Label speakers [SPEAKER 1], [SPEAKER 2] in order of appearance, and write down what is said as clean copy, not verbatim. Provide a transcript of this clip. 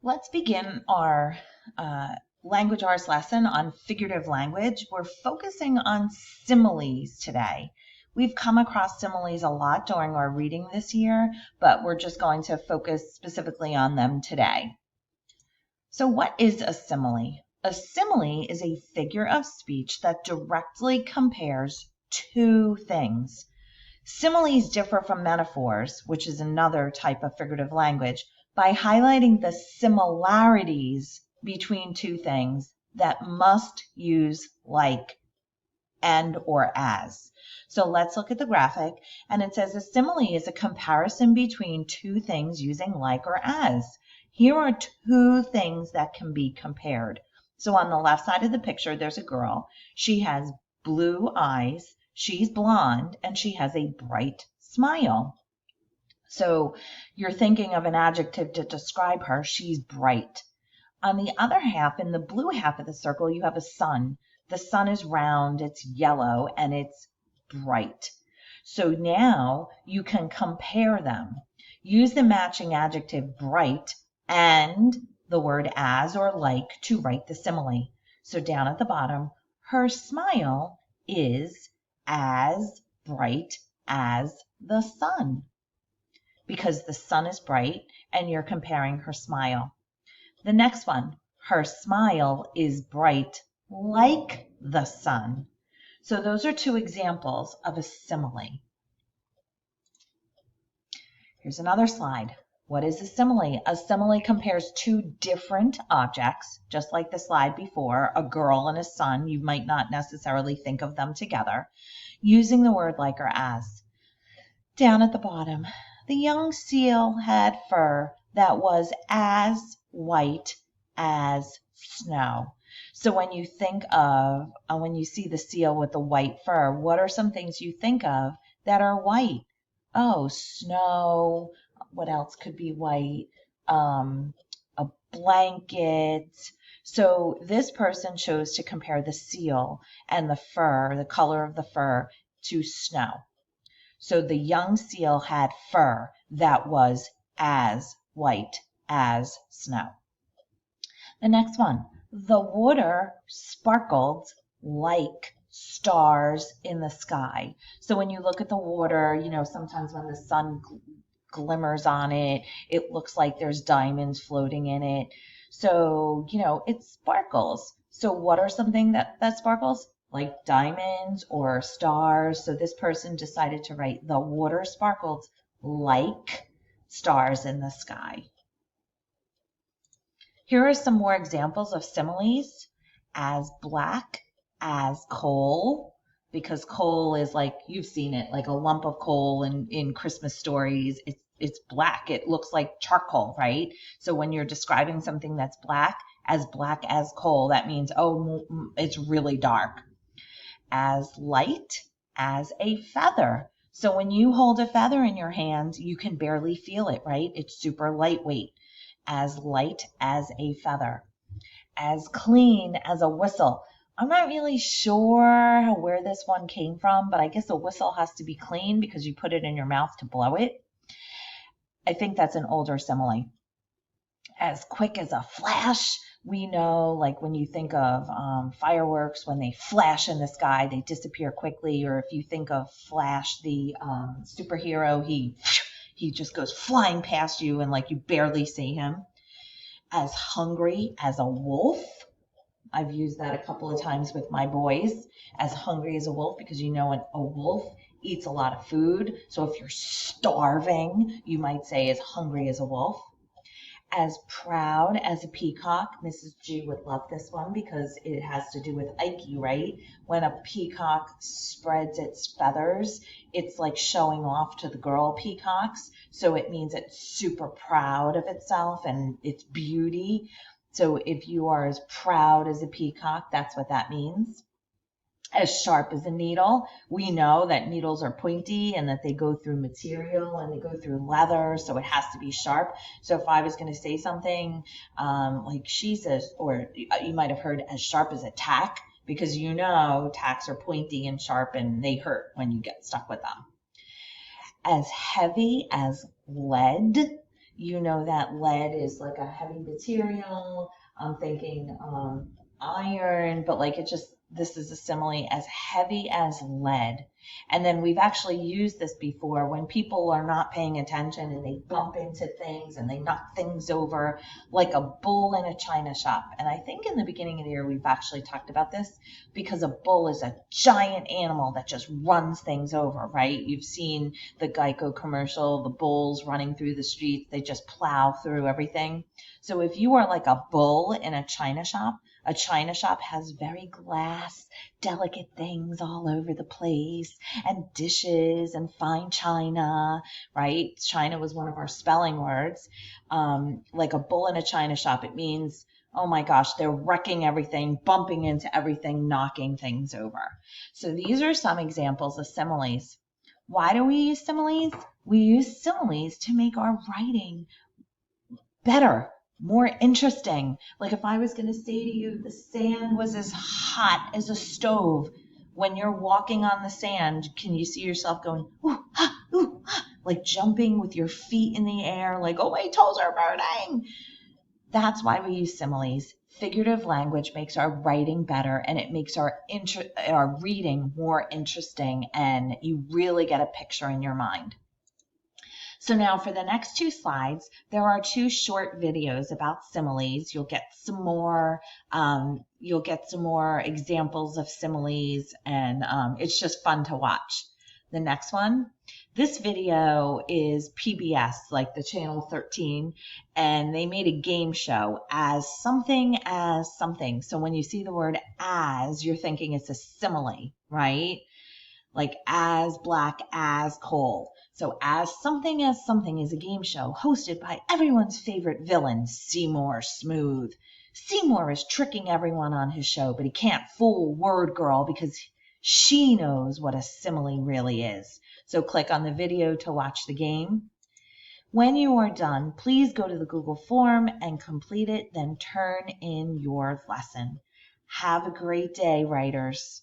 [SPEAKER 1] Let's begin our language arts lesson on figurative language. We're focusing on similes today. We've come across similes a lot during our reading this year, but we're just going to focus specifically on them today. So what is a simile? A simile is a figure of speech that directly compares two things. Similes differ from metaphors, which is another type of figurative language, by highlighting the similarities between two things that must use like and or as. So let's look at the graphic, and it says a simile is a comparison between two things using like or as. Here are two things that can be compared. So on the left side of the picture, there's a girl. She has blue eyes. She's blonde and she has a bright smile. So you're thinking of an adjective to describe her. She's bright. On the other half, in the blue half of the circle, you have a sun. The sun is round, it's yellow, and it's bright. So now you can compare them. Use the matching adjective bright and the word as or like to write the simile. So down at the bottom, her smile is as bright as the sun, because the sun is bright and you're comparing her smile. The next one, her smile is bright like the sun. So those are two examples of a simile. Here's another slide. What is a simile? A simile compares two different objects, just like the slide before, a girl and a sun. You might not necessarily think of them together, using the word like or as. Down at the bottom, the young seal had fur that was as white as snow. So when you think of, when you see the seal with the white fur, what are some things you think of that are white? Oh, snow. What else could be white? A blanket. So this person chose to compare the seal and the fur, the color of the fur, to snow. So the young seal had fur that was as white as snow. The next one, the water sparkled like stars in the sky. So when you look at the water, you know, sometimes when the sun glimmers on it, it looks like there's diamonds floating in it. So, you know, it sparkles. So what are something that sparkles? Like diamonds or stars. So this person decided to write the water sparkled like stars in the sky. Here are some more examples of similes. As black as coal, because coal is like, you've seen it, like a lump of coal in Christmas stories. It's black. It looks like charcoal, right? So when you're describing something that's black as coal, that means, oh, it's really dark. As light as a feather. So when you hold a feather in your hand, you can barely feel it, right? It's super lightweight. As light as a feather. As clean as a whistle. I'm not really sure where this one came from, but I guess a whistle has to be clean because you put it in your mouth to blow it. I think that's an older simile. As quick as a flash. We know, like when you think of fireworks, when they flash in the sky, they disappear quickly. Or if you think of Flash, the superhero, he just goes flying past you and like you barely see him. As hungry as a wolf. I've used that a couple of times with my boys. As hungry as a wolf, because you know a wolf eats a lot of food. So if you're starving, you might say as hungry as a wolf. As proud as a peacock. Mrs. G would love this one because it has to do with Ike, right? When a peacock spreads its feathers, it's like showing off to the girl peacocks. So it means it's super proud of itself and its beauty. So if you are as proud as a peacock, that's what that means. As sharp as a needle. We know that needles are pointy and that they go through material and they go through leather, so it has to be sharp. So if I was going to say something like she's or you might have heard as sharp as a tack, because you know tacks are pointy and sharp and they hurt when you get stuck with them. As heavy as lead. you know that lead is like a heavy material. I'm thinking iron, but like this is a simile, as heavy as lead. And then we've actually used this before when people are not paying attention and they bump into things and they knock things over, like a bull in a china shop. And I think in the beginning of the year we've actually talked about this, because a bull is a giant animal that just runs things over, right? You've seen the Geico commercial, the bulls running through the streets, they just plow through everything. So if you are like a bull in a china shop has very glass, delicate things all over the place, and dishes and fine china, right? China was one of our spelling words. Like a bull in a china shop, it means, oh my gosh, they're wrecking everything, bumping into everything, knocking things over. So these are some examples of similes. Why do we use similes? We use similes to make our writing better, more interesting. Like if I was going to say to you, the sand was as hot as a stove. When you're walking on the sand, can you see yourself going, ooh, ah, like jumping with your feet in the air, like, oh, my toes are burning? That's why we use similes. Figurative language makes our writing better, and it makes our reading more interesting, and you really get a picture in your mind. So now for the next two slides, there are two short videos about similes. You'll get some more examples of similes, and it's just fun to watch. The next one, this video is PBS, like the Channel 13, and they made a game show, as something as something. So when you see the word as, you're thinking it's a simile, right? Like as black as coal. So as something is a game show hosted by everyone's favorite villain, Seymour Smooth. Seymour is tricking everyone on his show, but he can't fool Word Girl because she knows what a simile really is. So click on the video to watch the game. When you are done, please go to the Google form and complete it, then turn in your lesson. Have a great day, writers.